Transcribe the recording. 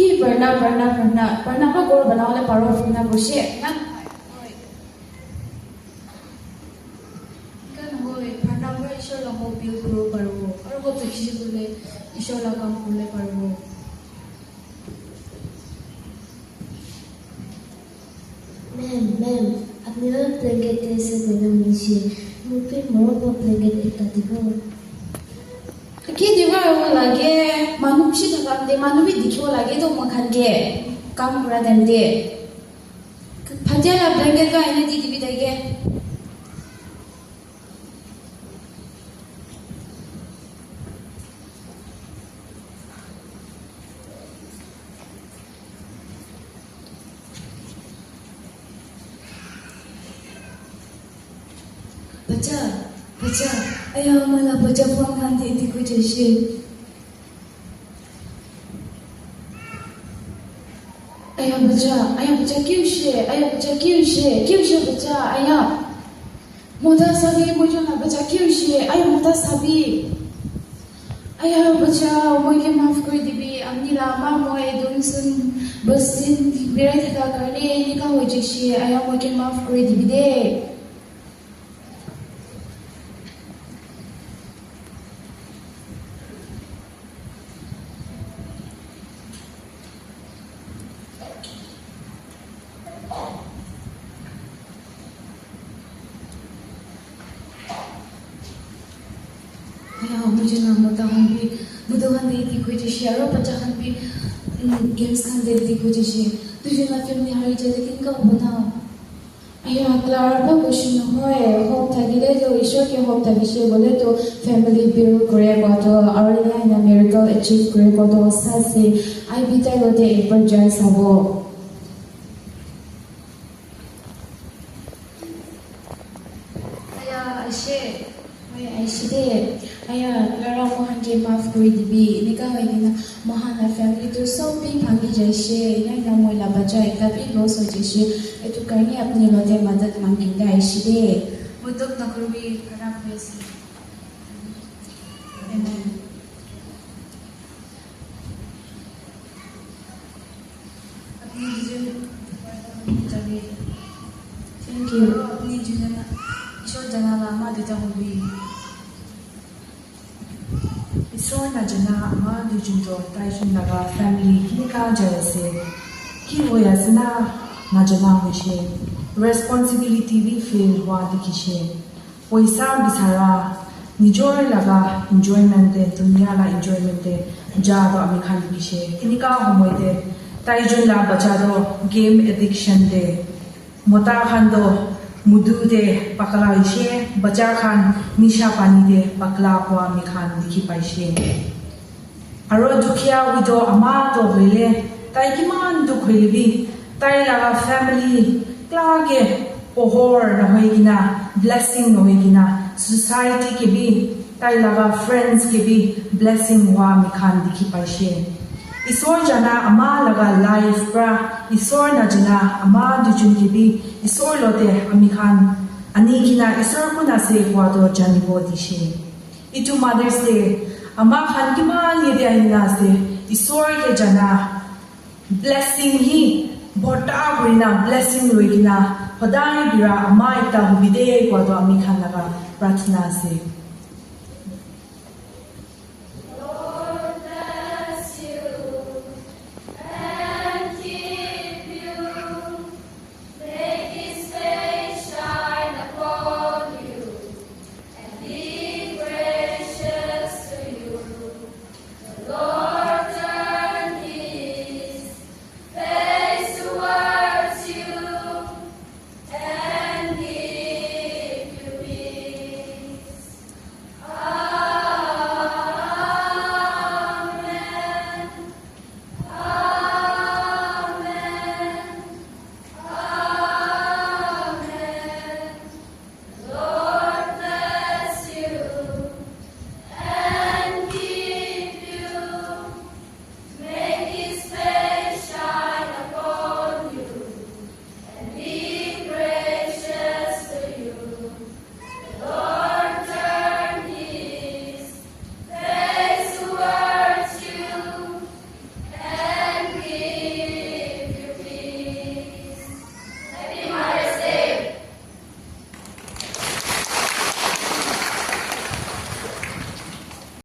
ki pernah apa guru bana oleh paro fina bushe na kan hoi pernah ba isyo la mo bil guru parbo aru go tukisi bole isyo la kam bole parbo ma'am अपने blanket कैसे बना लीजिए मुझे मोर को blanket इतना दिखो ki diwa wo lage manu shi thakam de manu bi dikho lage to makhan ge kam pura dem de phajala blanket ka ine di di dage baca ayah malah baca puangan di ku jeshi ayah baca kyushe baca ayah moda sabi mujo na baca kyushe ayah moda sabi ayah baca moi ke maaf koi dibi amni rama moi donsun basin birai thaka karne nika ho jeshi ayah moi ke maaf koi dibi de ayah मुझे ना मोटा हम भी बुधवार दे दी कोई जैसे यारो बच्चा हम भी गेम्स खान दे दी कोई जैसे तुझे ना फैमिली हारी जाए लेकिन कब बताओ ayah क्लार का क्वेश्चन होए होप था कि ले तो ईश्वर के होप था विषय बोले तो फैमिली बिल्ड करे को तो और ना मिरेकल अचीव करे को तो सासे आई भी तय होते एक पर जाए सबो ayah lara mohan ke maaf koi dibi nika hoina mohan la family to shopping bhangi jaise ina na moi la bacha ekta bi loss ho jaise etu karne apni lote madad manginga aishide mudok nakurbi kharab hoise amen apni jijen jabe thank you apni jijen isho janala ma dita hobi ISRO ना जना अमा दुजुंतो ताइजुन लगा family की का जैसे कि वो यासना ना जना होशे रिस्पांसिबिलिटी भी फील हुआ दिखिशे पैसा बिसारा निजोर लगा एंजॉयमेंट दे दुनिया ला एंजॉयमेंट दे जादो अमी खान दिखिशे किनिका होमोइदे ताइजुन ला बचा दो गेम एडिक्शन दे मोता खान दो मुदु दे पकला इशे बचा खान निशा पानी दे पकला हुआ मिखान दिखी पाइशे अरो दुखिया विदो अमा तो होइले ताई की मान दुख होइबी ताई लगा फैमिली क्लागे ओहोर न होइगिना ब्लेसिंग न होइगिना सोसाइटी के भी ताई लगा फ्रेंड्स के भी ब्लेसिंग हुआ मिखान दिखी पाइशे ईश्वर जना अमा लगा लाइफ प्रा ईश्वर न जना अमा दुजुन के भी ईश्वर लोते अमी खान अनीगिना ईश्वर को ना से हुआ तो जानिबो दिशे इटू मदर्स डे अमा खान की मान ये दे आइना से ईश्वर के जना ब्लेसिंग ही बोटा गुइना ब्लेसिंग रोइगिना होदाई बिरा अमा इता हुबिदे को तो अमी खान लगा प्रार्थना से